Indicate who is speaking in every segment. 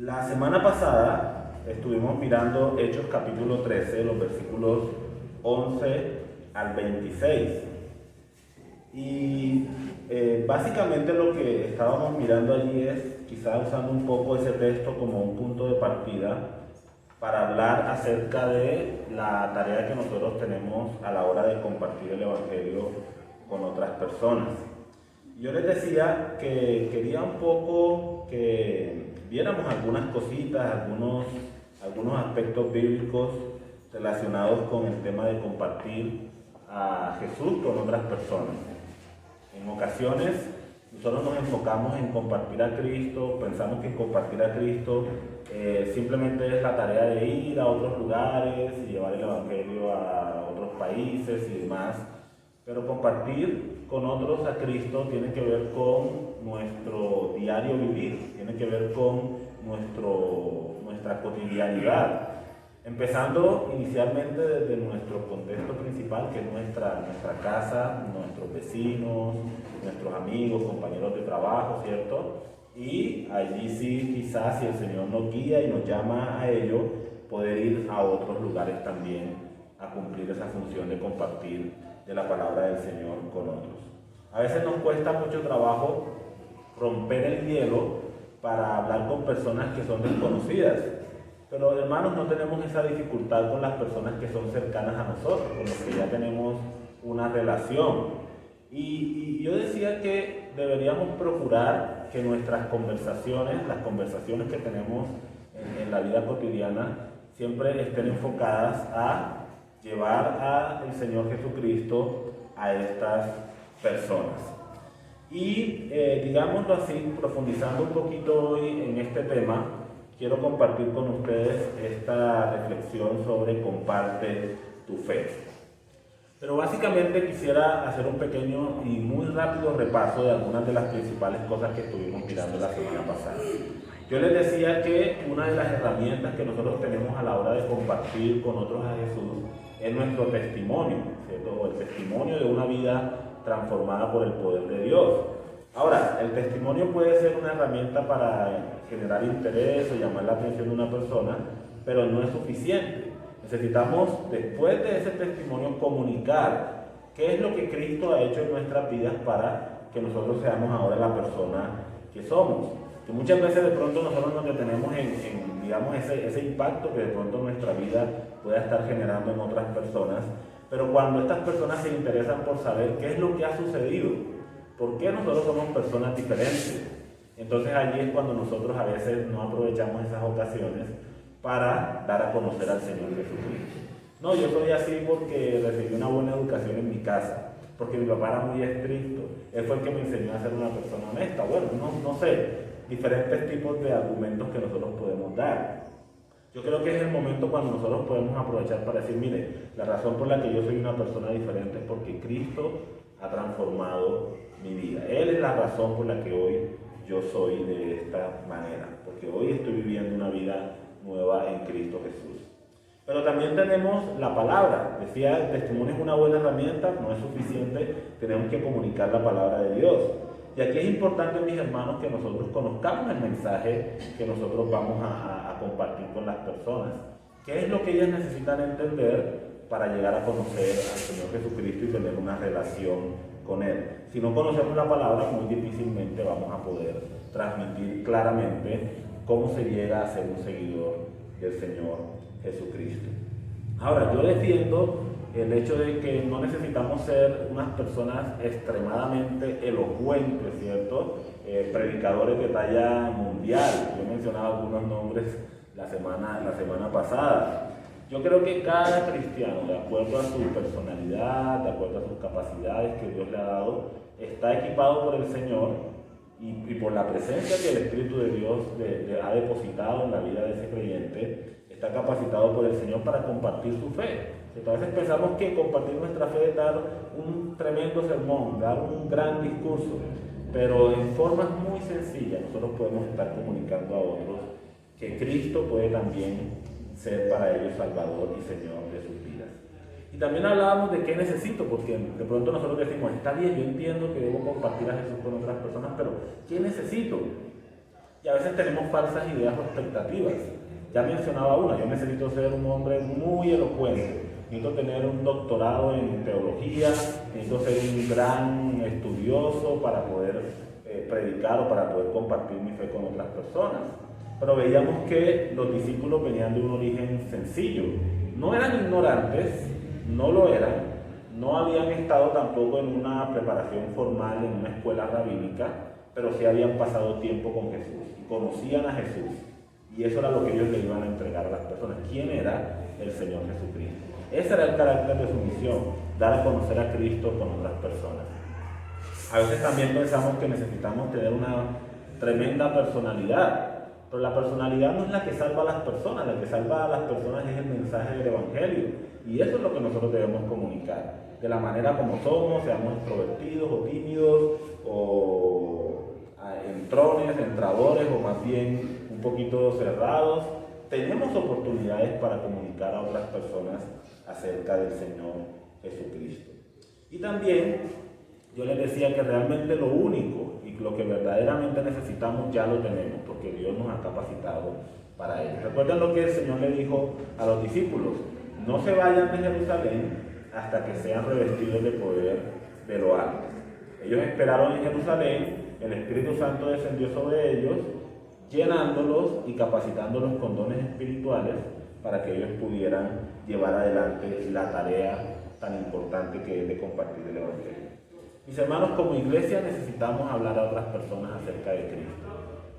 Speaker 1: La semana pasada estuvimos mirando Hechos capítulo 13, los versículos 11 al 26. Y básicamente lo que estábamos mirando allí es, quizás usando un poco ese texto como un punto de partida, para hablar acerca de la tarea que nosotros tenemos a la hora de compartir el Evangelio con otras personas. Yo les decía que quería un poco que viéramos algunas cositas, algunos aspectos bíblicos relacionados con el tema de compartir a Jesús con otras personas. En ocasiones nosotros nos enfocamos en compartir a Cristo, pensamos que compartir a Cristo simplemente es la tarea de ir a otros lugares y llevar el Evangelio a otros países y demás. Pero compartir con otros a Cristo tiene que ver con nuestro diario vivir, tiene que ver con nuestra cotidianidad. Empezando inicialmente desde nuestro contexto principal, que es nuestra casa, nuestros vecinos, nuestros amigos, compañeros de trabajo, ¿cierto? Y allí sí, quizás si el Señor nos guía y nos llama a ello, poder ir a otros lugares también a cumplir esa función de compartir de la palabra del Señor con otros. A veces nos cuesta mucho trabajo romper el hielo para hablar con personas que son desconocidas. Pero hermanos, no tenemos esa dificultad con las personas que son cercanas a nosotros, con los que ya tenemos una relación. Y yo decía que deberíamos procurar que nuestras conversaciones, las conversaciones que tenemos en la vida cotidiana, siempre estén enfocadas a llevar al Señor Jesucristo a estas personas. Y digámoslo así, profundizando un poquito hoy en este tema, quiero compartir con ustedes esta reflexión sobre comparte tu fe. Pero básicamente quisiera hacer un pequeño y muy rápido repaso de algunas de las principales cosas que estuvimos mirando la semana pasada. Yo les decía que una de las herramientas que nosotros tenemos a la hora de compartir con otros a Jesús es nuestro testimonio, ¿cierto? O el testimonio de una vida transformada por el poder de Dios. Ahora, el testimonio puede ser una herramienta para generar interés o llamar la atención de una persona, pero no es suficiente. Necesitamos, después de ese testimonio, comunicar qué es lo que Cristo ha hecho en nuestras vidas para que nosotros seamos ahora la persona que somos. Que muchas veces de pronto nosotros nos detenemos en digamos, ese impacto que de pronto nuestra vida pueda estar generando en otras personas, pero cuando estas personas se interesan por saber qué es lo que ha sucedido, por qué nosotros somos personas diferentes, entonces allí es cuando nosotros a veces no aprovechamos esas ocasiones para dar a conocer al Señor Jesucristo. No, yo soy así porque recibí una buena educación en mi casa, porque mi papá era muy estricto, él fue el que me enseñó a ser una persona honesta. Bueno, no sé, diferentes tipos de argumentos que nosotros podemos dar. Yo creo que es el momento cuando nosotros podemos aprovechar para decir, mire, la razón por la que yo soy una persona diferente es porque Cristo ha transformado mi vida. Él es la razón por la que hoy yo soy de esta manera, porque hoy estoy viviendo una vida nueva en Cristo Jesús. Pero también tenemos la palabra. Decía, el testimonio es una buena herramienta, no es suficiente, tenemos que comunicar la palabra de Dios. Y aquí es importante, mis hermanos, que nosotros conozcamos el mensaje que nosotros vamos a compartir con las personas. ¿Qué es lo que ellas necesitan entender para llegar a conocer al Señor Jesucristo y tener una relación con Él? Si no conocemos la palabra, muy difícilmente vamos a poder transmitir claramente cómo se llega a ser un seguidor del Señor Jesucristo. Ahora, yo defiendo el hecho de que no necesitamos ser unas personas extremadamente elocuentes, ¿cierto? Predicadores de talla mundial. Yo mencionaba algunos nombres la semana pasada. Yo creo que cada cristiano, de acuerdo a su personalidad, de acuerdo a sus capacidades que Dios le ha dado, está equipado por el Señor y por la presencia que el Espíritu de Dios le ha depositado en la vida de ese creyente, está capacitado por el Señor para compartir su fe. A veces pensamos que compartir nuestra fe es dar un tremendo sermón, dar un gran discurso, pero en formas muy sencillas nosotros podemos estar comunicando a otros que Cristo puede también ser para ellos Salvador y Señor de sus vidas. Y también hablábamos de qué necesito, porque de pronto nosotros decimos, está bien, yo entiendo que debo compartir a Jesús con otras personas, pero ¿qué necesito? Y a veces tenemos falsas ideas o expectativas. Ya mencionaba una, yo necesito ser un hombre muy elocuente, necesito tener un doctorado en teología, necesito ser un gran estudioso para poder predicar o para poder compartir mi fe con otras personas. Pero veíamos que los discípulos venían de un origen sencillo. No eran ignorantes, no lo eran, no habían estado tampoco en una preparación formal en una escuela rabínica, pero sí habían pasado tiempo con Jesús y conocían a Jesús. Y eso era lo que ellos le iban a entregar a las personas. ¿Quién era? El Señor Jesucristo. Ese era el carácter de su misión, dar a conocer a Cristo con otras personas. A veces también pensamos que necesitamos tener una tremenda personalidad, pero la personalidad no es la que salva a las personas, la que salva a las personas es el mensaje del Evangelio. Y eso es lo que nosotros debemos comunicar, de la manera como somos, seamos extrovertidos o tímidos, o entrones, entradores, o más bien un poquito cerrados. Tenemos oportunidades para comunicar a otras personas acerca del Señor Jesucristo. Y también yo les decía que realmente lo único y lo que verdaderamente necesitamos ya lo tenemos, porque Dios nos ha capacitado para ello. ¿Recuerdan lo que el Señor le dijo a los discípulos? No se vayan de Jerusalén hasta que sean revestidos de poder de lo alto. Ellos esperaron en Jerusalén, el Espíritu Santo descendió sobre ellos, llenándolos y capacitándolos con dones espirituales para que ellos pudieran llevar adelante la tarea tan importante que es de compartir el Evangelio. Mis hermanos, como iglesia necesitamos hablar a otras personas acerca de Cristo.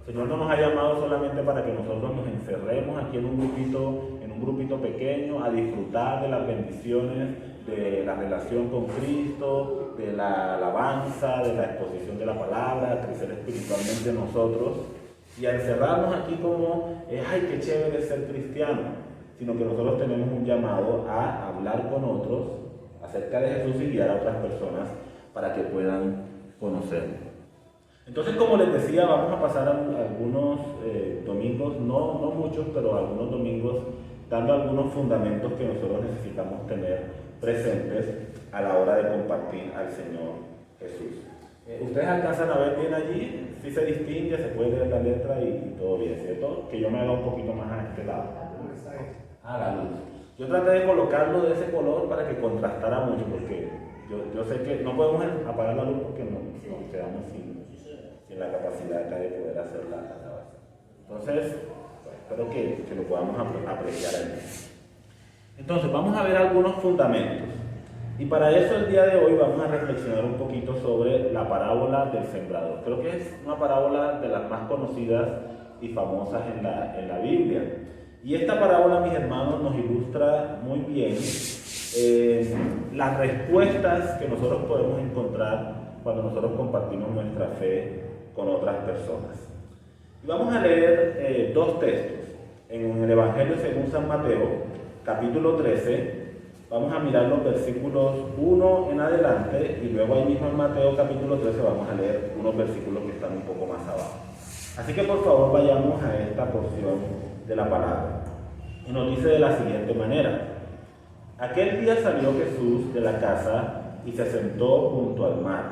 Speaker 1: El Señor no nos ha llamado solamente para que nosotros nos encerremos aquí en un grupito pequeño a disfrutar de las bendiciones de la relación con Cristo, de la alabanza, de la exposición de la palabra, a crecer espiritualmente nosotros y a encerrarnos aquí como, ay, qué chévere ser cristiano, sino que nosotros tenemos un llamado a hablar con otros acerca de Jesús y guiar a otras personas para que puedan conocerlo. Entonces, como les decía, vamos a pasar algunos domingos, no muchos, pero algunos domingos, dando algunos fundamentos que nosotros necesitamos tener presentes a la hora de compartir al Señor Jesús. ¿Ustedes alcanzan a ver bien allí? Sí se distingue, se puede leer la letra y todo bien, ¿cierto? Que yo me haga un poquito más a este lado. La luz. Yo traté de colocarlo de ese color para que contrastara mucho, porque yo sé que no podemos apagar la luz porque nos quedamos sin la capacidad acá de poder hacer la grabación. Entonces, espero que lo podamos apreciar ahí. Entonces, vamos a ver algunos fundamentos. Y para eso el día de hoy vamos a reflexionar un poquito sobre la parábola del sembrador. Creo que es una parábola de las más conocidas y famosas en la Biblia. Y esta parábola, mis hermanos, nos ilustra muy bien las respuestas que nosotros podemos encontrar cuando nosotros compartimos nuestra fe con otras personas. Y vamos a leer dos textos. En el Evangelio según San Mateo, capítulo 13, vamos a mirar los versículos 1 en adelante y luego ahí mismo en Mateo capítulo 13 vamos a leer unos versículos que están un poco más abajo. Así que por favor vayamos a esta porción de la palabra. Y nos dice de la siguiente manera: aquel día salió Jesús de la casa y se sentó junto al mar,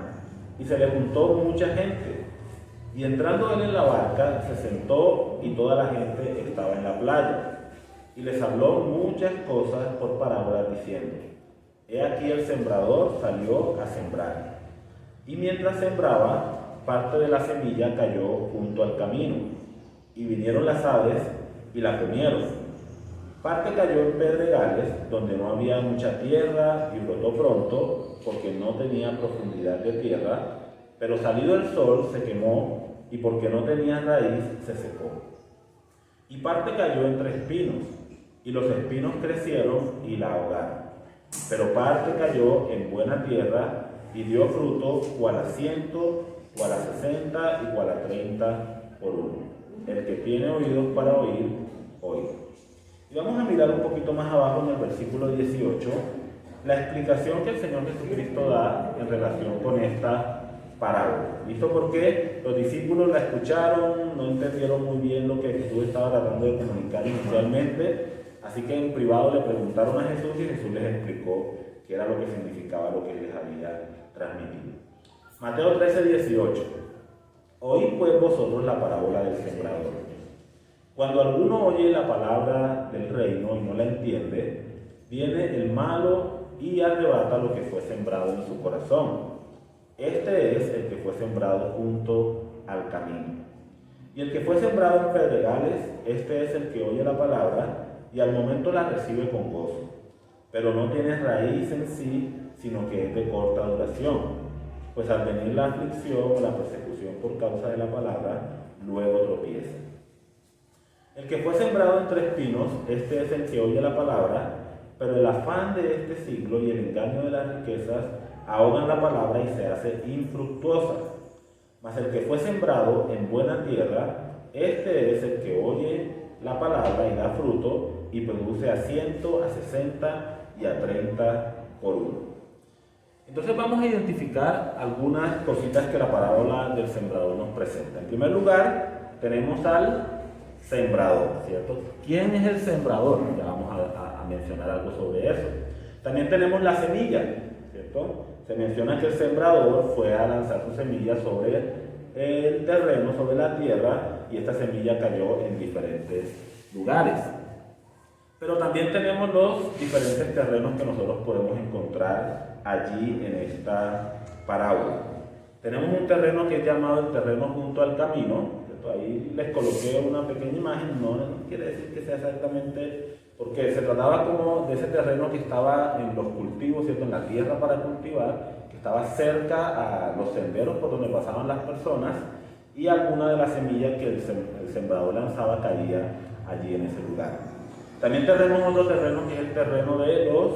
Speaker 1: y se le juntó mucha gente. Y entrando él en la barca, se sentó y toda la gente estaba en la playa. Y les habló muchas cosas por parábolas diciendo: he aquí el sembrador salió a sembrar. Y mientras sembraba, parte de la semilla cayó junto al camino, y vinieron las aves y la comieron. Parte cayó en pedregales, donde no había mucha tierra, y brotó pronto, porque no tenía profundidad de tierra, pero salido el sol se quemó, y porque no tenía raíz se secó. Y parte cayó entre espinos, y los espinos crecieron y la ahogaron. Pero parte cayó en buena tierra, y dio fruto, cual a 100, cual a 60 y cual a 30 por uno. El que tiene oídos para oír, oiga. Y vamos a mirar un poquito más abajo en el versículo 18, la explicación que el Señor Jesucristo da en relación con esta parábola. ¿Listo? Porque los discípulos la escucharon, no entendieron muy bien lo que Jesús estaba tratando de comunicar inicialmente, así que en privado le preguntaron a Jesús y Jesús les explicó qué era lo que significaba lo que les había transmitido. Mateo 13, 18. Oíd pues vosotros la parábola del sembrador. Cuando alguno oye la palabra del reino y no la entiende, viene el malo y arrebata lo que fue sembrado en su corazón. Este es el que fue sembrado junto al camino. Y el que fue sembrado en pedregales, este es el que oye la palabra y al momento la recibe con gozo, pero no tiene raíz en sí, sino que es de corta duración, pues al venir la aflicción o la persecución por causa de la palabra, luego tropieza. El que fue sembrado entre espinos, este es el que oye la palabra, pero el afán de este siglo y el engaño de las riquezas ahogan la palabra y se hace infructuosa. Mas el que fue sembrado en buena tierra, este es el que oye la palabra y da fruto y produce a 100, a 60 y a 30 por uno. Entonces vamos a identificar algunas cositas que la parábola del sembrador nos presenta. En primer lugar, tenemos al sembrador, ¿cierto? ¿Quién es el sembrador? Ya vamos a mencionar algo sobre eso. También tenemos la semilla, ¿cierto? Se menciona que el sembrador fue a lanzar su semilla sobre el terreno, sobre la tierra, y esta semilla cayó en diferentes lugares. Pero también tenemos los diferentes terrenos que nosotros podemos encontrar allí en esta parábola. Tenemos un terreno que es llamado el terreno junto al camino, ¿cierto? Ahí les coloqué una pequeña imagen, no quiere decir que sea exactamente, porque se trataba como de ese terreno que estaba en los cultivos, ¿cierto? En la tierra para cultivar, que estaba cerca a los senderos por donde pasaban las personas, y alguna de las semillas que el sembrador lanzaba caía allí en ese lugar. También tenemos otro terreno que es el terreno de los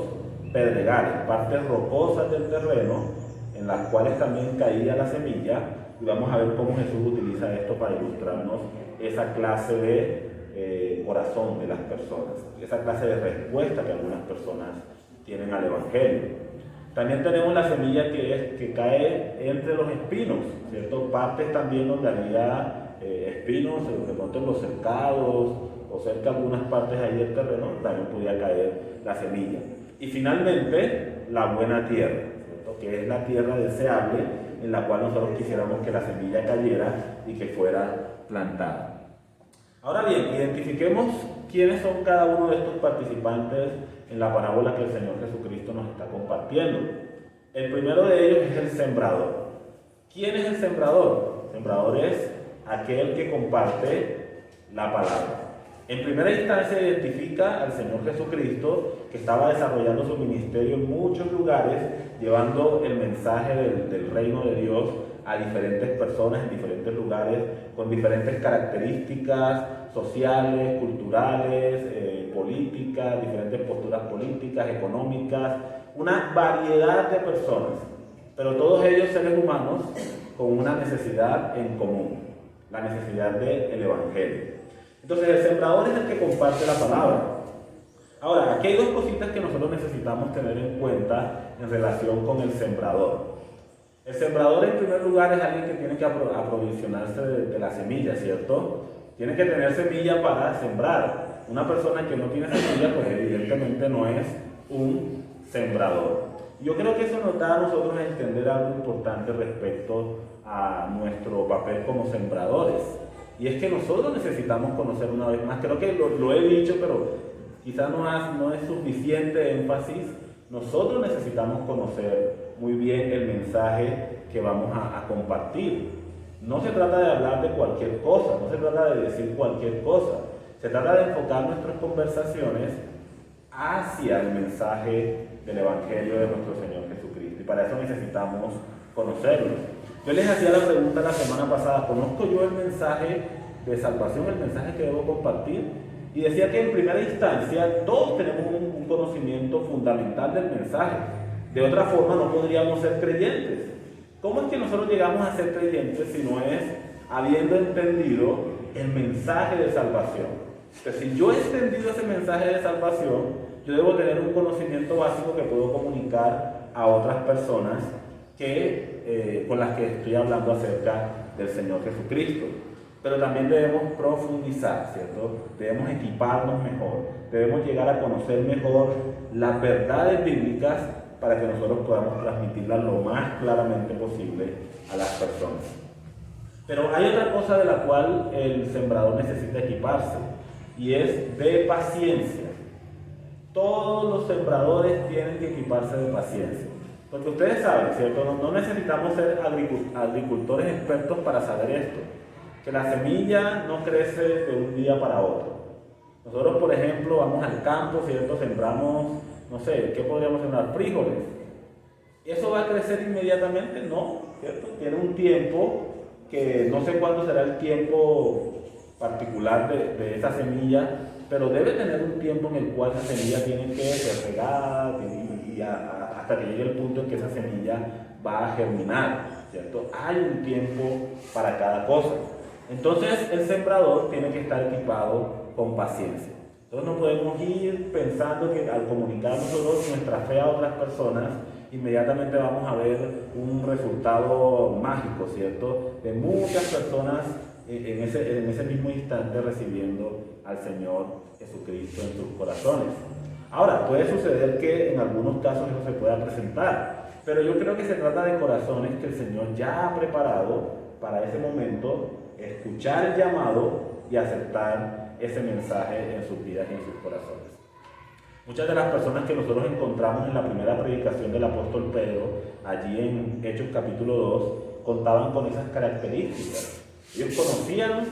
Speaker 1: pedregales, partes rocosas del terreno en las cuales también caía la semilla, y vamos a ver cómo Jesús utiliza esto para ilustrarnos esa clase de corazón de las personas, esa clase de respuesta que algunas personas tienen al Evangelio. También tenemos la semilla que cae entre los espinos, ¿cierto? Partes también donde había espinos, de pronto en los cercados o cerca de algunas partes ahí del terreno, también podía caer la semilla. Y finalmente, la buena tierra, ¿cierto? Que es la tierra deseable en la cual nosotros quisiéramos que la semilla cayera y que fuera plantada. Ahora bien, identifiquemos quiénes son cada uno de estos participantes en la parábola que el Señor Jesucristo nos está compartiendo. El primero de ellos es el sembrador. ¿Quién es el sembrador? El sembrador es aquel que comparte la palabra. En primera instancia identifica al Señor Jesucristo, que estaba desarrollando su ministerio en muchos lugares, llevando el mensaje del reino de Dios a diferentes personas en diferentes lugares, con diferentes características sociales, culturales, políticas, diferentes posturas políticas, económicas, una variedad de personas, pero todos ellos seres humanos con una necesidad en común, la necesidad del Evangelio. Entonces el sembrador es el que comparte la palabra. Ahora, aquí hay dos cositas que nosotros necesitamos tener en cuenta en relación con el sembrador. El sembrador, en primer lugar, es alguien que tiene que aprovisionarse de la semilla, ¿cierto? Tiene que tener semilla para sembrar. Una persona que no tiene semilla, pues evidentemente no es un sembrador. Yo creo que eso nos da a nosotros a entender algo importante respecto a nuestro papel como sembradores. Y es que nosotros necesitamos conocer una vez más, creo que lo he dicho, pero quizás no es suficiente énfasis. Nosotros necesitamos conocer muy bien el mensaje que vamos a compartir. No se trata de hablar de cualquier cosa, no se trata de decir cualquier cosa. Se trata de enfocar nuestras conversaciones hacia el mensaje del Evangelio de nuestro Señor Jesucristo. Y para eso necesitamos conocerlo. Yo les hacía la pregunta la semana pasada, ¿conozco yo el mensaje de salvación, el mensaje que debo compartir? Y decía que en primera instancia todos tenemos un conocimiento fundamental del mensaje. De otra forma no podríamos ser creyentes. ¿Cómo es que nosotros llegamos a ser creyentes si no es habiendo entendido el mensaje de salvación? Entonces, si yo he entendido ese mensaje de salvación, yo debo tener un conocimiento básico que puedo comunicar a otras personas con las que estoy hablando acerca del Señor Jesucristo. Pero también debemos profundizar, ¿cierto? Debemos equiparnos mejor, debemos llegar a conocer mejor las verdades bíblicas para que nosotros podamos transmitirlas lo más claramente posible a las personas. Pero hay otra cosa de la cual el sembrador necesita equiparse, y es de paciencia. Todos los sembradores tienen que equiparse de paciencia. Porque ustedes saben, ¿cierto? No necesitamos ser agricultores expertos para saber esto. Que la semilla no crece de un día para otro. Nosotros, por ejemplo, vamos al campo, ¿cierto? Sembramos, no sé, ¿qué podríamos sembrar? Frijoles. ¿Eso va a crecer inmediatamente? No, ¿cierto? Tiene un tiempo que no sé cuándo será el tiempo particular de esa semilla, pero debe tener un tiempo en el cual esa semilla tiene que ser regada hasta que llegue el punto en que esa semilla va a germinar, ¿cierto? Hay un tiempo para cada cosa. Entonces el sembrador tiene que estar equipado con paciencia. Entonces no podemos ir pensando que al comunicar nosotros nuestra fe a otras personas, inmediatamente vamos a ver un resultado mágico, ¿cierto? De muchas personas en ese mismo instante recibiendo al Señor Jesucristo en sus corazones. Ahora, puede suceder que en algunos casos eso se pueda presentar, pero yo creo que se trata de corazones que el Señor ya ha preparado para ese momento, escuchar el llamado y aceptar ese mensaje en sus vidas y en sus corazones. Muchas de las personas que nosotros encontramos en la primera predicación del apóstol Pedro, allí en Hechos capítulo 2, contaban con esas características. Ellos conocían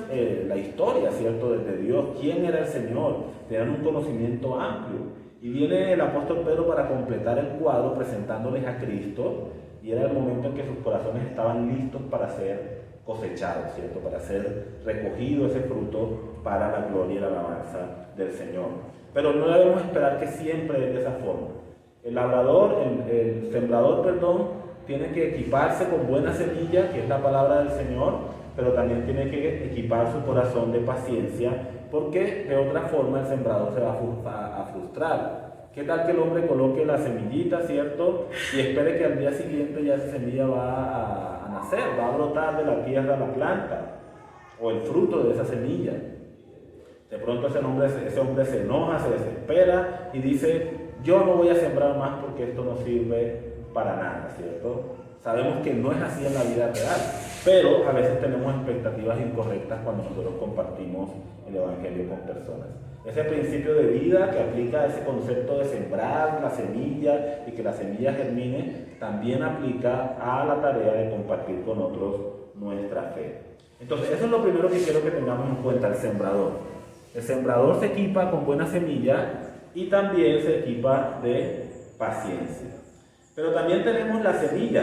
Speaker 1: la historia, ¿cierto?, de Dios, quién era el Señor, tenían un conocimiento amplio. Y viene el apóstol Pedro para completar el cuadro presentándoles a Cristo, y era el momento en que sus corazones estaban listos para ser cosechados, ¿cierto?, para ser recogido ese fruto para la gloria y la alabanza del Señor. Pero no debemos esperar que siempre es de esa forma. El sembrador, tiene que equiparse con buena semilla, que es la palabra del Señor, pero también tiene que equipar su corazón de paciencia, porque de otra forma el sembrador se va a frustrar. ¿Qué tal que el hombre coloque la semillita, ¿cierto?, y espere que al día siguiente ya esa semilla va a nacer, va a brotar de la tierra la planta, o el fruto de esa semilla? De pronto ese hombre se enoja, se desespera y dice: yo no voy a sembrar más porque esto no sirve para nada, ¿cierto? Sabemos que no es así en la vida real, pero a veces tenemos expectativas incorrectas cuando nosotros compartimos el Evangelio con personas. Ese principio de vida que aplica a ese concepto de sembrar la semilla y que la semilla germine, también aplica a la tarea de compartir con otros nuestra fe. Entonces, eso es lo primero que quiero que tengamos en cuenta: el sembrador. El sembrador se equipa con buena semilla y también se equipa de paciencia. Pero también tenemos la semilla.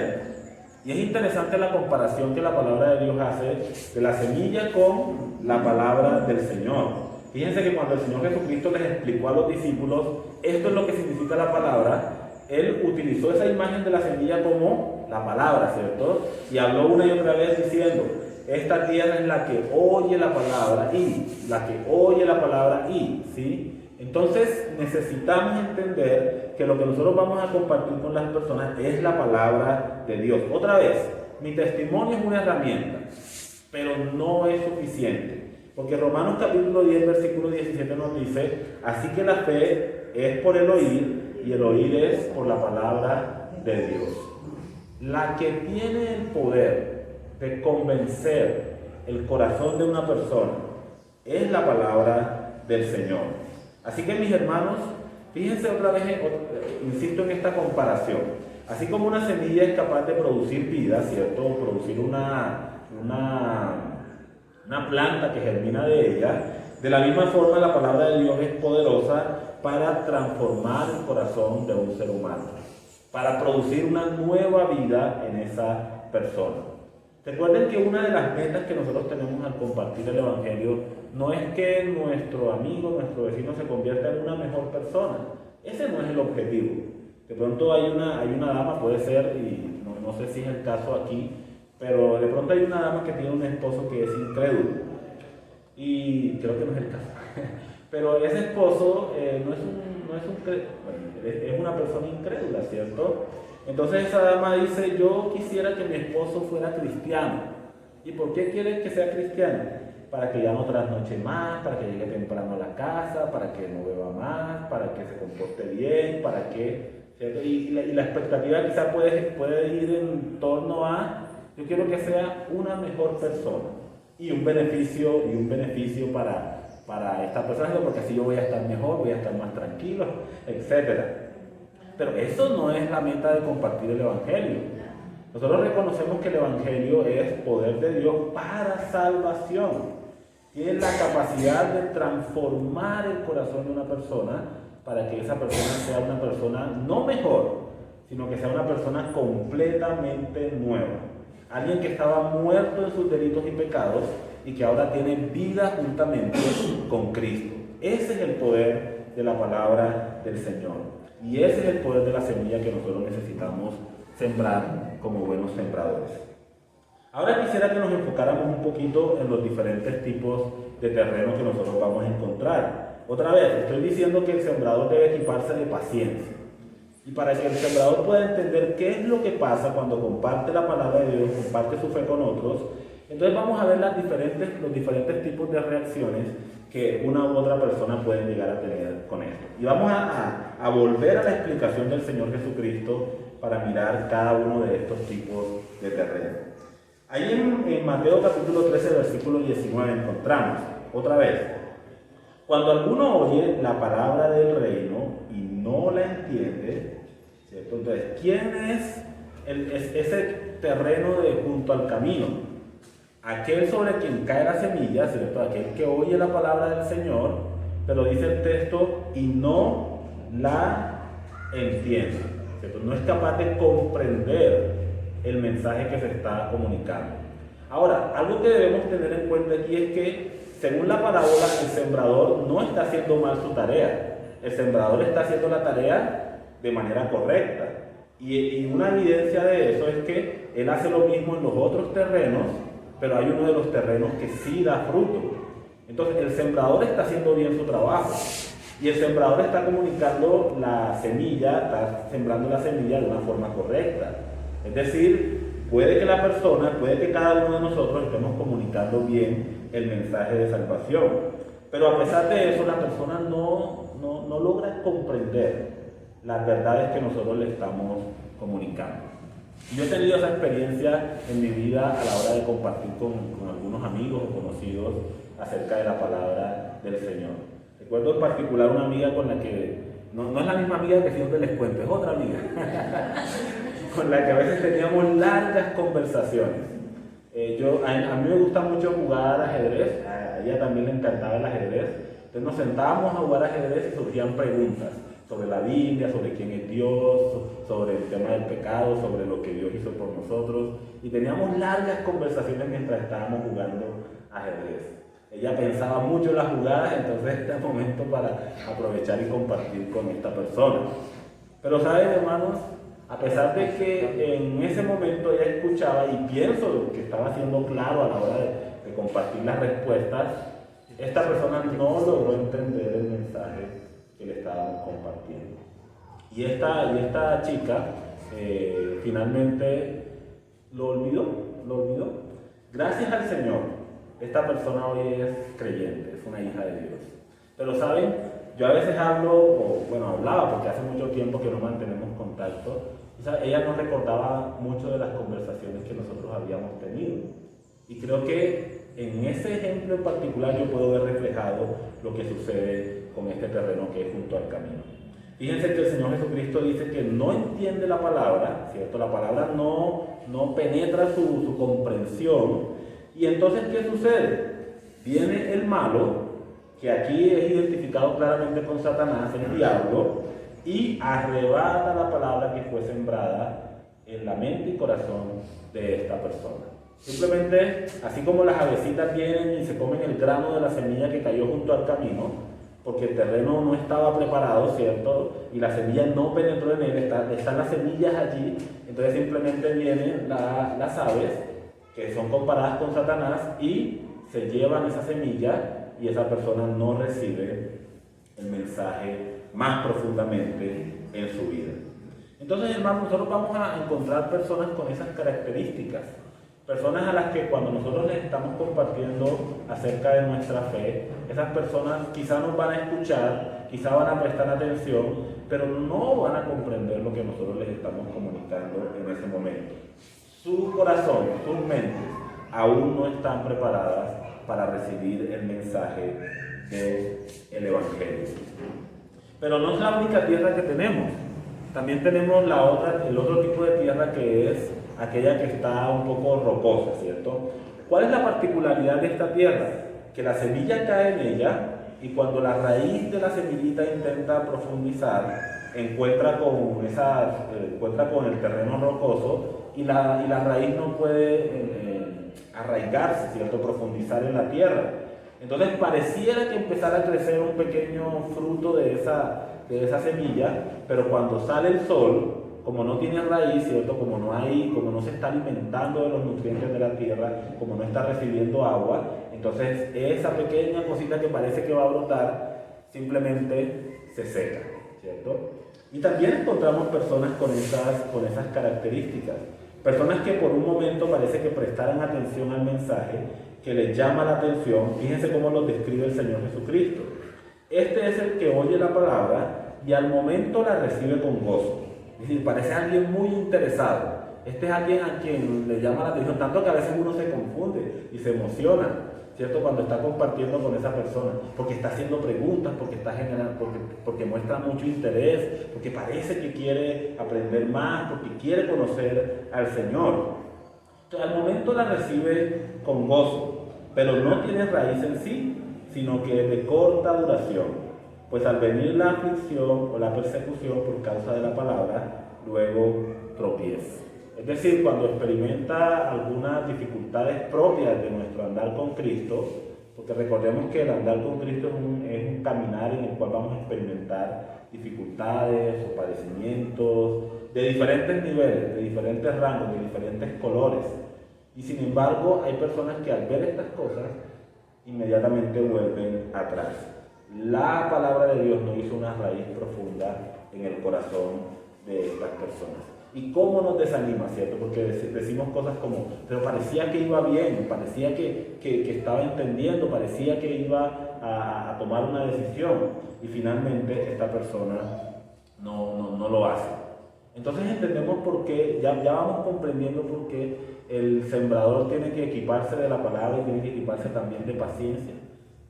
Speaker 1: Y es interesante la comparación que la palabra de Dios hace de la semilla con la palabra del Señor. Fíjense que cuando el Señor Jesucristo les explicó a los discípulos esto es lo que significa la palabra, Él utilizó esa imagen de la semilla como la palabra, ¿cierto? Y habló una y otra vez diciendo: esta tierra es la que oye la palabra y, la que oye la palabra y, ¿sí? Entonces necesitamos entender que lo que nosotros vamos a compartir con las personas es la palabra de Dios. Otra vez, mi testimonio es una herramienta, pero no es suficiente. Porque Romanos capítulo 10, versículo 17 nos dice: así que la fe es por el oír y el oír es por la palabra de Dios. La que tiene el poder de convencer el corazón de una persona es la palabra del Señor. Así que, mis hermanos, fíjense otra vez, insisto en esta comparación. Así como una semilla es capaz de producir vida, ¿cierto?, o producir una planta que germina de ella, de la misma forma la palabra de Dios es poderosa para transformar el corazón de un ser humano, para producir una nueva vida en esa persona. Recuerden que una de las metas que nosotros tenemos al compartir el Evangelio no es que nuestro amigo, nuestro vecino se convierta en una mejor persona. Ese no es el objetivo. De pronto hay una dama, puede ser, y no sé si es el caso aquí, pero de pronto hay una dama que tiene un esposo que es incrédulo. Y creo que no es el caso. Pero ese esposo es una persona incrédula, ¿cierto? Entonces esa dama dice: yo quisiera que mi esposo fuera cristiano. ¿Y por qué quiere que sea cristiano? Para que ya no trasnoche más, para que llegue temprano a la casa, para que no beba más, para que se comporte bien, para que... Y la expectativa quizá puede ir en torno a Yo quiero que sea una mejor persona y un beneficio para esta persona, porque así yo voy a estar mejor, voy a estar más tranquilo, etc. Pero eso no es la meta de compartir el Evangelio. Nosotros reconocemos que el Evangelio es poder de Dios para salvación. Tiene la capacidad de transformar el corazón de una persona para que esa persona sea una persona no mejor, sino que sea una persona completamente nueva. Alguien que estaba muerto en sus delitos y pecados y que ahora tiene vida juntamente con Cristo. Ese es el poder de la palabra del Señor. Y ese es el poder de la semilla que nosotros necesitamos sembrar como buenos sembradores. Ahora quisiera que nos enfocáramos un poquito en los diferentes tipos de terrenos que nosotros vamos a encontrar. Otra vez, estoy diciendo que el sembrador debe equiparse de paciencia. Y para que el sembrador pueda entender qué es lo que pasa cuando comparte la palabra de Dios, comparte su fe con otros, entonces vamos a ver los diferentes tipos de reacciones que una u otra persona puede llegar a tener con esto. Y vamos a volver a la explicación del Señor Jesucristo para mirar cada uno de estos tipos de terreno. Ahí en Mateo capítulo 13, versículo 19 encontramos, otra vez, cuando alguno oye la palabra del reino y no la entiende, ¿cierto? Entonces, ¿quién es ese terreno de junto al camino? Aquel sobre quien cae la semilla, ¿cierto? Aquel que oye la palabra del Señor, pero dice el texto, y no la entiende, ¿cierto? No es capaz de comprender el mensaje que se está comunicando. Ahora, algo que debemos tener en cuenta aquí es que, según la parábola, el sembrador no está haciendo mal su tarea. El sembrador está haciendo la tarea de manera correcta. Y una evidencia de eso es que él hace lo mismo en los otros terrenos, pero hay uno de los terrenos que sí da fruto. Entonces, el sembrador está haciendo bien su trabajo. Y el sembrador está comunicando la semilla, está sembrando la semilla de una forma correcta. Es decir, puede que cada uno de nosotros estemos comunicando bien el mensaje de salvación, pero a pesar de eso la persona no logra comprender las verdades que nosotros le estamos comunicando. Yo he tenido esa experiencia en mi vida a la hora de compartir con algunos amigos o conocidos acerca de la palabra del Señor. Recuerdo en particular una amiga con la que, no es la misma amiga que siempre les cuento, es otra amiga, con la que a veces teníamos largas conversaciones. A mí me gusta mucho jugar ajedrez, a ella también le encantaba el ajedrez, entonces nos sentábamos a jugar ajedrez y surgían preguntas sobre la Biblia, sobre quién es Dios, sobre el tema del pecado, sobre lo que Dios hizo por nosotros, y teníamos largas conversaciones mientras estábamos jugando ajedrez. Ella pensaba mucho en las jugadas, entonces este es el momento para aprovechar y compartir con esta persona. Pero ¿saben, hermanos? A pesar de que en ese momento ella escuchaba, y pienso que estaba siendo claro a la hora de compartir las respuestas, esta persona no logró entender el mensaje que le estábamos compartiendo. Y esta chica finalmente lo olvidó. Gracias al Señor, esta persona hoy es creyente, es una hija de Dios. Pero ¿saben? Yo a veces hablaba porque hace mucho tiempo que no mantenemos contacto. Ella no recordaba mucho de las conversaciones que nosotros habíamos tenido. Y creo que en ese ejemplo en particular yo puedo ver reflejado lo que sucede con este terreno que es junto al camino. Fíjense que el Señor Jesucristo dice que no entiende la palabra, ¿cierto? La palabra no penetra su comprensión. Y entonces, ¿qué sucede? Viene el malo, que aquí es identificado claramente con Satanás, el diablo, y arrebata la palabra que fue sembrada en la mente y corazón de esta persona. Simplemente, así como las avecitas vienen y se comen el grano de la semilla que cayó junto al camino, porque el terreno no estaba preparado, ¿cierto? Y la semilla no penetró en él, están las semillas allí, entonces simplemente vienen las aves, que son comparadas con Satanás, y se llevan esa semilla, y esa persona no recibe el mensaje más profundamente en su vida. Entonces, hermanos, nosotros vamos a encontrar personas con esas características. Personas a las que cuando nosotros les estamos compartiendo acerca de nuestra fe, esas personas quizá nos van a escuchar, quizá van a prestar atención, pero no van a comprender lo que nosotros les estamos comunicando en ese momento. su corazón, sus mentes, aún no están preparadas para recibir el mensaje del Evangelio. Pero no es la única tierra que tenemos. También tenemos el otro tipo de tierra, que es aquella que está un poco rocosa, ¿cierto? ¿Cuál es la particularidad de esta tierra? Que la semilla cae en ella y cuando la raíz de la semillita intenta profundizar, encuentra con el terreno rocoso y la raíz no puede arraigarse, ¿cierto? Profundizar en la tierra. Entonces pareciera que empezara a crecer un pequeño fruto de esa semilla, pero cuando sale el sol, como no tiene raíz, ¿cierto? Como no se está alimentando de los nutrientes de la tierra, como no está recibiendo agua, entonces esa pequeña cosita que parece que va a brotar, simplemente se seca, ¿cierto? Y también encontramos personas con esas características, personas que por un momento parece que prestaran atención al mensaje, que les llama la atención. Fíjense cómo lo describe el Señor Jesucristo. Este es el que oye la palabra y al momento la recibe con gozo. Es decir, parece alguien muy interesado. Este es alguien a quien le llama la atención, tanto que a veces uno se confunde y se emociona, ¿cierto? Cuando está compartiendo con esa persona, porque está haciendo preguntas, porque está generando, porque muestra mucho interés, porque parece que quiere aprender más, porque quiere conocer al Señor. Entonces, al momento la recibe con gozo, pero no tiene raíz en sí, sino que es de corta duración. Pues al venir la aflicción o la persecución por causa de la palabra, luego tropieza. Es decir, cuando experimenta algunas dificultades propias de nuestro andar con Cristo, porque recordemos que el andar con Cristo es un caminar en el cual vamos a experimentar dificultades o padecimientos de diferentes niveles, de diferentes rangos, de diferentes colores. Y sin embargo, hay personas que al ver estas cosas, inmediatamente vuelven atrás. La palabra de Dios no hizo una raíz profunda en el corazón de estas personas. ¿Y cómo nos desanima, cierto? Porque decimos cosas como, pero parecía que iba bien, parecía que estaba entendiendo, parecía que iba a tomar una decisión, y finalmente esta persona no lo hace. Entonces entendemos por qué, ya vamos comprendiendo por qué el sembrador tiene que equiparse de la palabra y tiene que equiparse también de paciencia,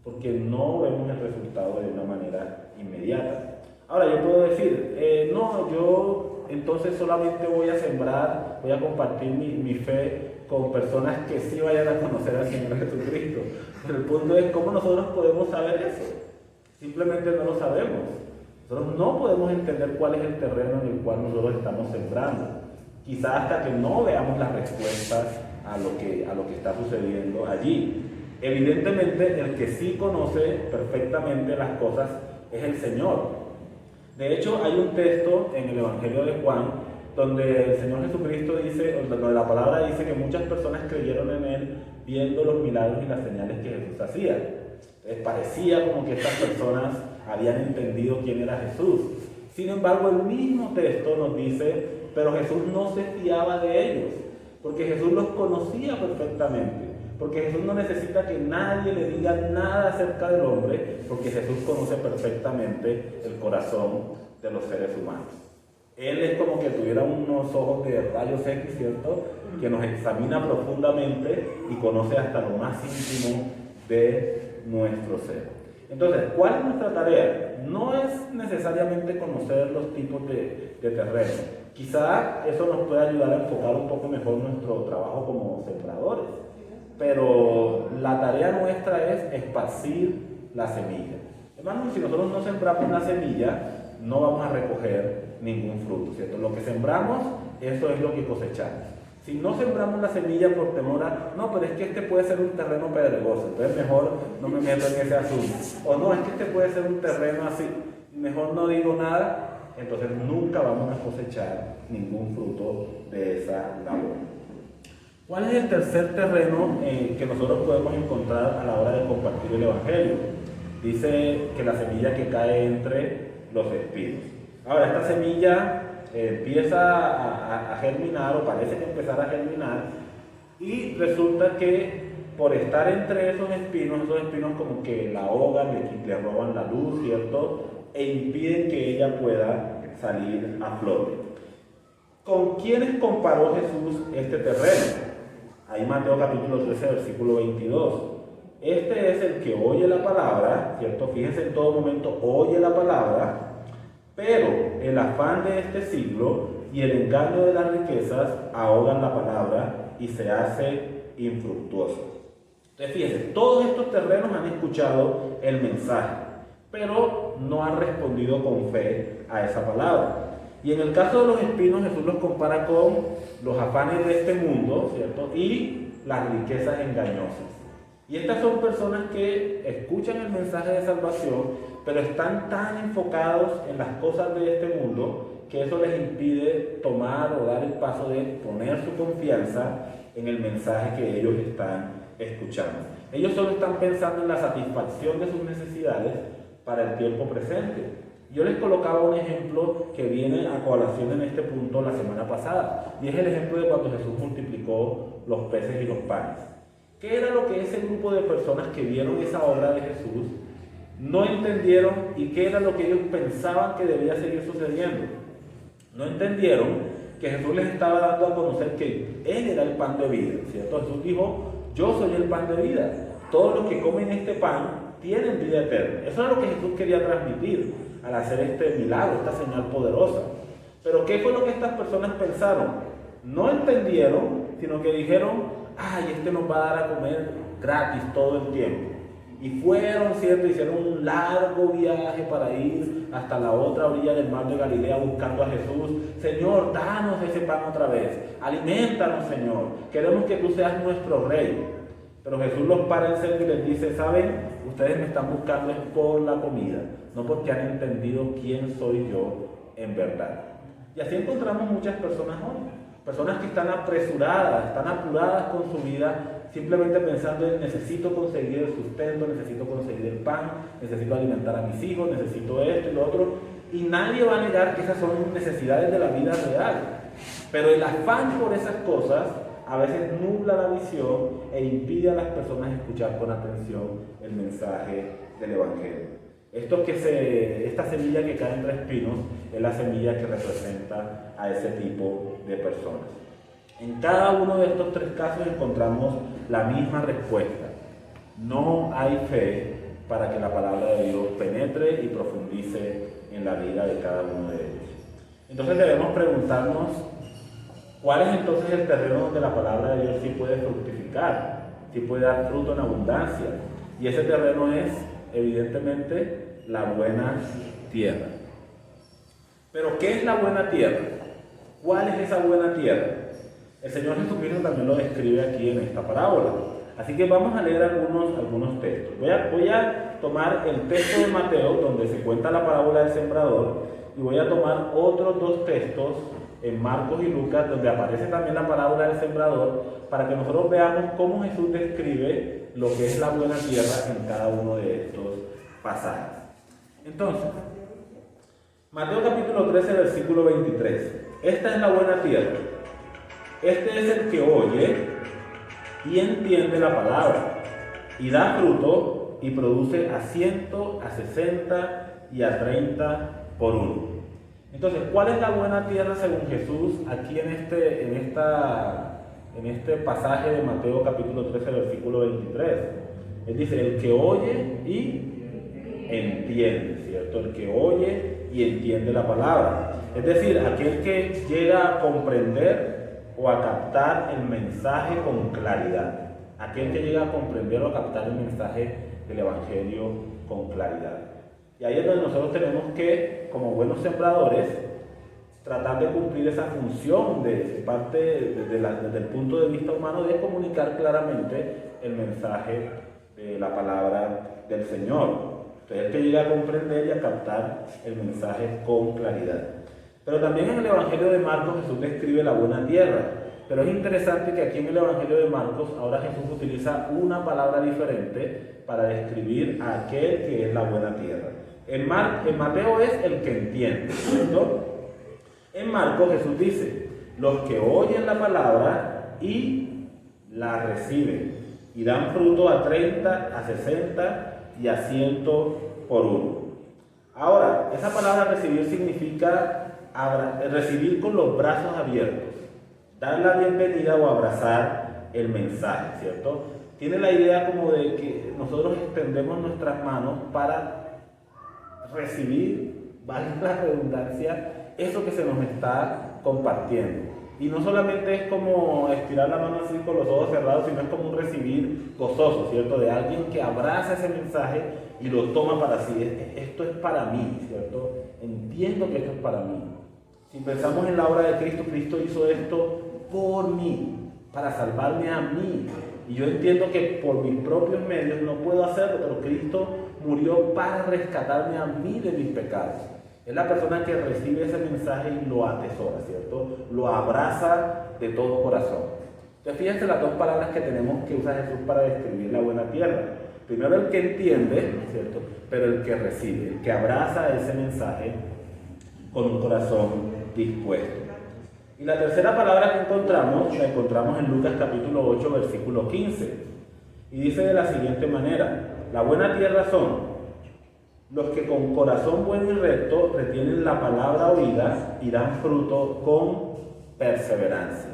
Speaker 1: porque no vemos el resultado de una manera inmediata. Ahora yo puedo decir, yo entonces solamente voy a sembrar, voy a compartir mi fe con personas que sí vayan a conocer al Señor Jesucristo. Pero el punto es, ¿cómo nosotros podemos saber eso? Simplemente no lo sabemos. Nosotros no podemos entender cuál es el terreno en el cual nosotros estamos sembrando. Quizás hasta que no veamos las respuestas a lo que está sucediendo allí. Evidentemente, el que sí conoce perfectamente las cosas es el Señor. De hecho, hay un texto en el Evangelio de Juan donde el Señor Jesucristo dice, donde la palabra dice que muchas personas creyeron en Él viendo los milagros y las señales que Jesús hacía. Entonces, parecía como que estas personas habían entendido quién era Jesús. Sin embargo, el mismo texto nos dice, pero Jesús no se fiaba de ellos, porque Jesús los conocía perfectamente. Porque Jesús no necesita que nadie le diga nada acerca del hombre, porque Jesús conoce perfectamente el corazón de los seres humanos. Él es como que tuviera unos ojos de rayos X, ¿cierto? Que nos examina profundamente y conoce hasta lo más íntimo de nuestro ser. Entonces, ¿cuál es nuestra tarea? No es necesariamente conocer los tipos de terreno. Quizá eso nos puede ayudar a enfocar un poco mejor nuestro trabajo como sembradores. Pero la tarea nuestra es esparcir la semilla. Hermanos, si nosotros no sembramos la semilla, no vamos a recoger ningún fruto, ¿cierto? Lo que sembramos, eso es lo que cosechamos. Si no sembramos la semilla por temor a, no, pero es que este puede ser un terreno pedregoso, entonces mejor no me meto en ese asunto. O no, es que este puede ser un terreno así, mejor no digo nada, entonces nunca vamos a cosechar ningún fruto de esa labor. ¿Cuál es el tercer terreno que nosotros podemos encontrar a la hora de compartir el Evangelio? Dice que la semilla que cae entre los espinos. Ahora, esta semilla empieza a germinar, o parece que empezará a germinar, y resulta que por estar entre esos espinos como que la ahogan, le roban la luz, ¿cierto? E impiden que ella pueda salir a flote. ¿Con quiénes comparó Jesús este terreno? Ahí Mateo capítulo 13, versículo 22. Este es el que oye la palabra, ¿cierto? Fíjense, en todo momento oye la palabra, pero el afán de este siglo y el engaño de las riquezas ahogan la palabra y se hace infructuoso. Entonces, fíjense, todos estos terrenos han escuchado el mensaje, pero no han respondido con fe a esa palabra. Y en el caso de los espinos, Jesús los compara con los afanes de este mundo, ¿cierto? Y las riquezas engañosas. Y estas son personas que escuchan el mensaje de salvación, pero están tan enfocados en las cosas de este mundo que eso les impide tomar o dar el paso de poner su confianza en el mensaje que ellos están escuchando. Ellos solo están pensando en la satisfacción de sus necesidades para el tiempo presente. Yo les colocaba un ejemplo que viene a colación en este punto la semana pasada, y es el ejemplo de cuando Jesús multiplicó los peces y los panes. ¿Qué era lo que ese grupo de personas que vieron esa obra de Jesús no entendieron y qué era lo que ellos pensaban que debía seguir sucediendo? No entendieron que Jesús les estaba dando a conocer que Él era el pan de vida, ¿cierto? Jesús dijo: yo soy el pan de vida, todos los que comen este pan tienen vida eterna. Eso era lo que Jesús quería transmitir al hacer este milagro, esta señal poderosa. Pero ¿qué fue lo que estas personas pensaron? No entendieron, sino que dijeron: ay, este nos va a dar a comer gratis todo el tiempo. Y fueron, ¿cierto? Hicieron un largo viaje para ir hasta la otra orilla del mar de Galilea buscando a Jesús. Señor, danos ese pan otra vez. Aliméntanos, Señor. Queremos que tú seas nuestro rey. Pero Jesús los para en serio y les dice: ¿saben? Ustedes me están buscando por la comida, no porque han entendido quién soy yo en verdad. Y así encontramos muchas personas hoy. Personas que están apresuradas, están apuradas con su vida, simplemente pensando en: necesito conseguir el sustento, necesito conseguir el pan, necesito alimentar a mis hijos, necesito esto y lo otro. Y nadie va a negar que esas son necesidades de la vida real. Pero el afán por esas cosas a veces nubla la visión e impide a las personas escuchar con atención el mensaje del Evangelio. Esta semilla que cae entre espinos es la semilla que representa a ese tipo de personas. En cada uno de estos tres casos encontramos la misma respuesta: no hay fe para que la palabra de Dios penetre y profundice en la vida de cada uno de ellos. Entonces debemos preguntarnos: ¿cuál es entonces el terreno donde la palabra de Dios sí puede fructificar, sí puede dar fruto en abundancia? Y ese terreno es, evidentemente, la buena tierra. Pero ¿qué es la buena tierra? ¿Cuál es esa buena tierra? El Señor Jesucristo también lo describe aquí en esta parábola. Así que vamos a leer algunos textos. Voy a tomar el texto de Mateo, donde se cuenta la parábola del sembrador, y voy a tomar otros dos textos en Marcos y Lucas, donde aparece también la parábola del sembrador, para que nosotros veamos cómo Jesús describe lo que es la buena tierra en cada uno de estos pasajes. Entonces, Mateo capítulo 13, versículo 23. Esta es la buena tierra. Este es el que oye y entiende la palabra, y da fruto y produce a 100, a 60 y a 30 por uno. Entonces, ¿cuál es la buena tierra según Jesús aquí en este pasaje de Mateo capítulo 13, versículo 23? Él dice: el que oye y entiende, ¿cierto? El que oye y entiende la palabra. Es decir, aquel que llega a comprender o a captar el mensaje con claridad. Aquel que llega a comprender o a captar el mensaje del Evangelio con claridad. Y ahí es donde nosotros tenemos que, como buenos sembradores, tratar de cumplir esa función de parte desde el punto de vista humano de comunicar claramente el mensaje de la palabra del Señor. Entonces, el que llega a comprender y a captar el mensaje con claridad. Pero también en el Evangelio de Marcos Jesús describe la buena tierra. Pero es interesante que aquí en el Evangelio de Marcos ahora Jesús utiliza una palabra diferente para describir a aquel que es la buena tierra. En Mateo es el que entiende, ¿cierto? En Marcos Jesús dice: los que oyen la palabra y la reciben y dan fruto a 30, a 60 y a 100 por uno. Ahora, esa palabra recibir significa recibir con los brazos abiertos, dar la bienvenida o abrazar el mensaje, ¿cierto? Tiene la idea como de que nosotros extendemos nuestras manos para recibir, vale la redundancia, eso que se nos está compartiendo. Y no solamente es como estirar la mano así con los ojos cerrados, sino es como un recibir gozoso, ¿cierto? De alguien que abraza ese mensaje y lo toma para sí. Esto es para mí, ¿cierto? Entiendo que esto es para mí. Si pensamos en la obra de Cristo, Cristo hizo esto por mí, para salvarme a mí. Y yo entiendo que por mis propios medios no puedo hacerlo, pero Cristo murió para rescatarme a mí de mis pecados. Es la persona que recibe ese mensaje y lo atesora, ¿cierto? Lo abraza de todo corazón. Entonces, fíjense las dos palabras que tenemos que usar Jesús para describir la buena tierra. Primero el que entiende, ¿cierto? Pero el que recibe, el que abraza ese mensaje con un corazón dispuesto. Y la tercera palabra que encontramos, la encontramos en Lucas capítulo 8, versículo 15. Y dice de la siguiente manera: la buena tierra son los que con corazón bueno y recto retienen la palabra oída y dan fruto con perseverancia.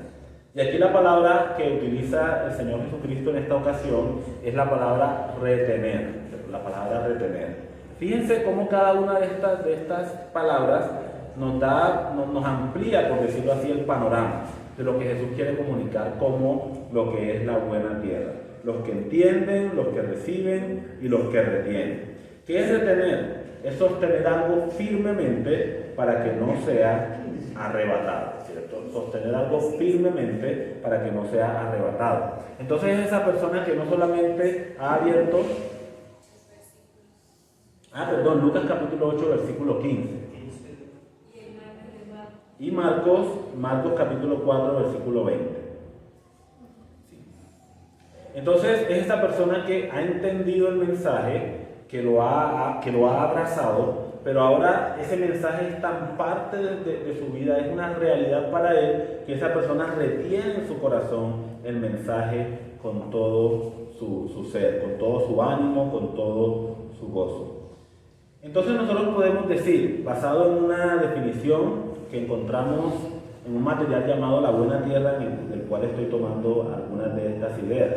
Speaker 1: Y aquí la palabra que utiliza el Señor Jesucristo en esta ocasión es la palabra retener. La palabra retener. Fíjense cómo cada una de estas palabras nos amplía, por decirlo así, el panorama de lo que Jesús quiere comunicar como lo que es la buena tierra. Los que entienden, los que reciben y los que retienen. ¿Qué es retener? Es sostener algo firmemente para que no sea arrebatado, ¿cierto? Sostener algo firmemente para que no sea arrebatado. Entonces es esa persona que no solamente ha abierto... Lucas capítulo 8, versículo 15. Y Marcos capítulo 4, versículo 20. Entonces es esta persona que ha entendido el mensaje, que lo ha abrazado, pero ahora ese mensaje es tan parte de su vida, es una realidad para él, que esa persona retiene en su corazón el mensaje con todo su ser, con todo su ánimo, con todo su gozo. Entonces nosotros podemos decir, basado en una definición que encontramos en un material llamado La Buena Tierra, del cual estoy tomando algunas de estas ideas.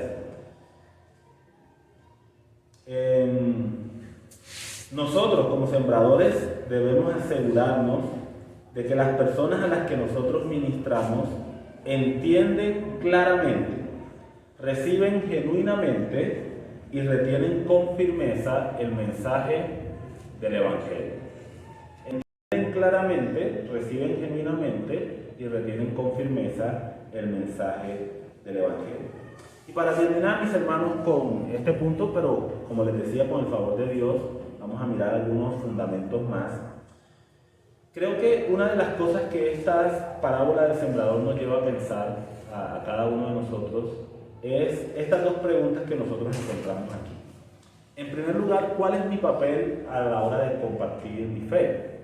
Speaker 1: Nosotros como sembradores debemos asegurarnos de que las personas a las que nosotros ministramos entienden claramente, reciben genuinamente y retienen con firmeza el mensaje del Evangelio. Entienden claramente, reciben genuinamente y retienen con firmeza el mensaje del Evangelio. Y para terminar, mis hermanos, con este punto, pero como les decía, con el favor de Dios, vamos a mirar algunos fundamentos más. Creo que una de las cosas que esta parábola del sembrador nos lleva a pensar a cada uno de nosotros es estas dos preguntas que nosotros encontramos aquí. En primer lugar, ¿cuál es mi papel a la hora de compartir mi fe?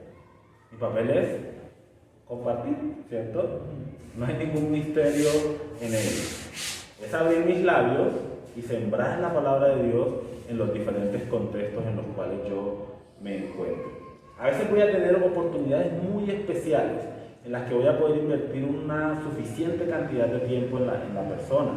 Speaker 1: Mi papel es compartir, ¿cierto? No hay ningún misterio en ello. Es abrir mis labios y sembrar la palabra de Dios en los diferentes contextos en los cuales yo me encuentro. A veces voy a tener oportunidades muy especiales en las que voy a poder invertir una suficiente cantidad de tiempo en la persona,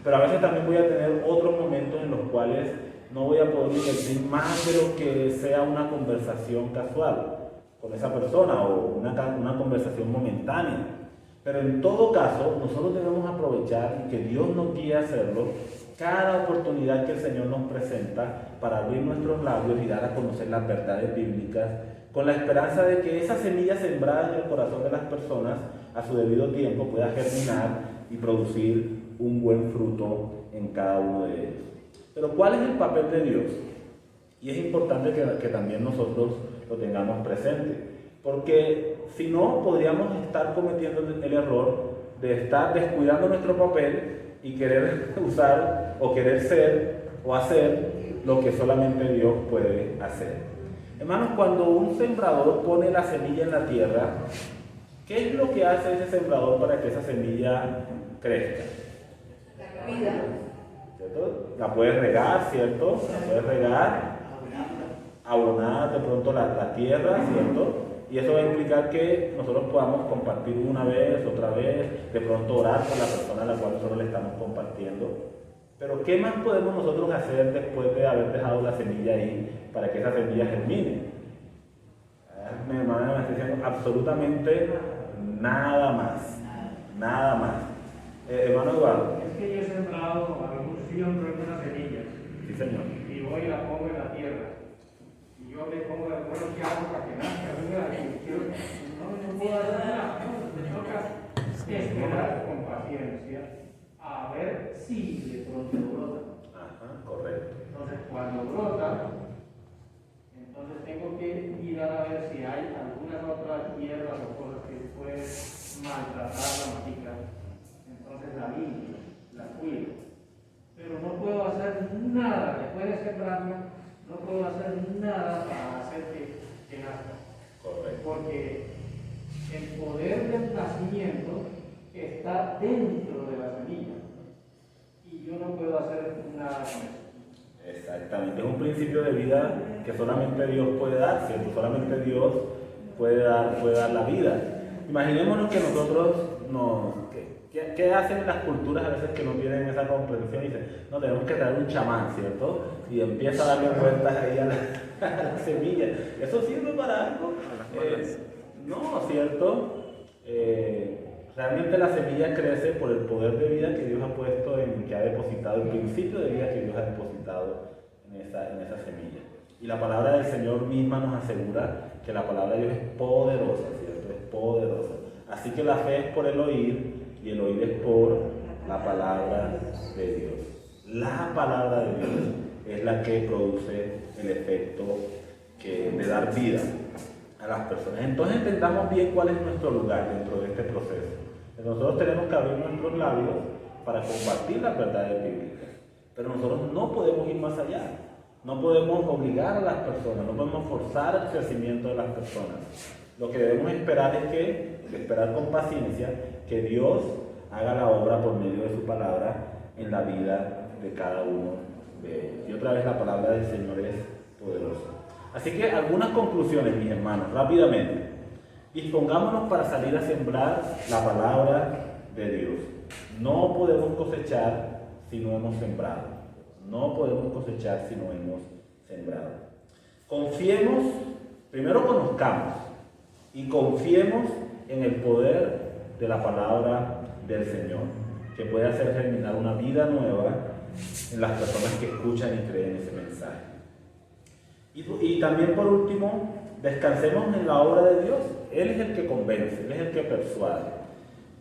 Speaker 1: pero a veces también voy a tener otros momentos en los cuales no voy a poder invertir más de lo que sea una conversación casual con esa persona o una conversación momentánea. Pero en todo caso, nosotros debemos aprovechar y que Dios nos guíe a hacerlo cada oportunidad que el Señor nos presenta para abrir nuestros labios y dar a conocer las verdades bíblicas, con la esperanza de que esa semilla sembrada en el corazón de las personas a su debido tiempo pueda germinar y producir un buen fruto en cada uno de ellos. Pero ¿cuál es el papel de Dios? Y es importante que también nosotros lo tengamos presente. Porque si no, podríamos estar cometiendo el error de estar descuidando nuestro papel y querer usar o querer ser o hacer lo que solamente Dios puede hacer. Hermanos, cuando un sembrador pone la semilla en la tierra, ¿qué es lo que hace ese sembrador para que esa semilla crezca?
Speaker 2: La vida.
Speaker 1: ¿Cierto? La puedes regar, ¿cierto? La puedes regar, abonar de pronto la tierra, ¿cierto? Y eso va a implicar que nosotros podamos compartir una vez, otra vez, de pronto orar por la persona a la cual nosotros le estamos compartiendo. Pero ¿qué más podemos nosotros hacer después de haber dejado la semilla ahí para que esa semilla germine? Mi hermana me está diciendo absolutamente nada más. Nada más. Hermano Eduardo.
Speaker 3: Es que yo he sembrado siembro algunas semillas.
Speaker 1: Sí, señor.
Speaker 3: Y voy y la pongo en la tierra. Y yo le pongo el bueno que hago para que nazca. No puedo hacer nada. Me toca esperar con paciencia a ver si de pronto brota.
Speaker 1: Ajá, correcto.
Speaker 3: Entonces, cuando brota, entonces tengo que mirar a ver si hay algunas otras hierbas o cosas que pueden maltratar la matica. Entonces la limpio, la cuido. Pero no puedo hacer nada, después de sembrarla, no puedo hacer nada para hacer que nazca.
Speaker 1: Correcto.
Speaker 3: Porque el poder del nacimiento está dentro de la semilla. Y yo no puedo hacer nada con eso.
Speaker 1: Exactamente, es un principio de vida que solamente Dios puede dar, ¿cierto? Solamente Dios puede dar la vida. Imaginémonos que nosotros ¿qué hacen las culturas a veces que no tienen esa comprensión? Y dicen, no, tenemos que traer un chamán, ¿cierto? Y empieza a darle vueltas ahí a la semilla. ¿Eso sirve para algo? No, ¿cierto? Realmente la semilla crece por el poder de vida que Dios ha puesto que ha depositado, el principio de vida que Dios ha depositado en esa semilla. Y la palabra del Señor misma nos asegura que la palabra de Dios es poderosa, ¿cierto? Es poderosa. Así que la fe es por el oír y el oír es por la palabra de Dios. La palabra de Dios es la que produce el efecto de dar vida a las personas. Entonces entendamos bien cuál es nuestro lugar dentro de este proceso. Nosotros tenemos que abrir nuestros labios para compartir las verdades bíblicas, pero nosotros no podemos ir más allá. No podemos obligar a las personas, no podemos forzar el crecimiento de las personas. Lo que debemos esperar es esperar con paciencia que Dios haga la obra por medio de su palabra en la vida de cada uno de ellos. Y otra vez la palabra del Señor es poderosa. Así que algunas conclusiones, mis hermanos, rápidamente. Dispongámonos para salir a sembrar la palabra de Dios. No podemos cosechar si no hemos sembrado. No podemos cosechar si no hemos sembrado. Confiemos, primero conozcamos y confiemos en el poder de la palabra del Señor, que puede hacer germinar una vida nueva en las personas que escuchan y creen ese mensaje. Y también por último, descansemos en la obra de Dios. Él es el que convence, Él es el que persuade.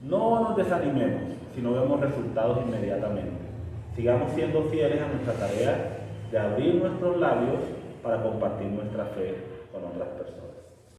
Speaker 1: No nos desanimemos si no vemos resultados inmediatamente. Sigamos siendo fieles a nuestra tarea de abrir nuestros labios para compartir nuestra fe con otras personas.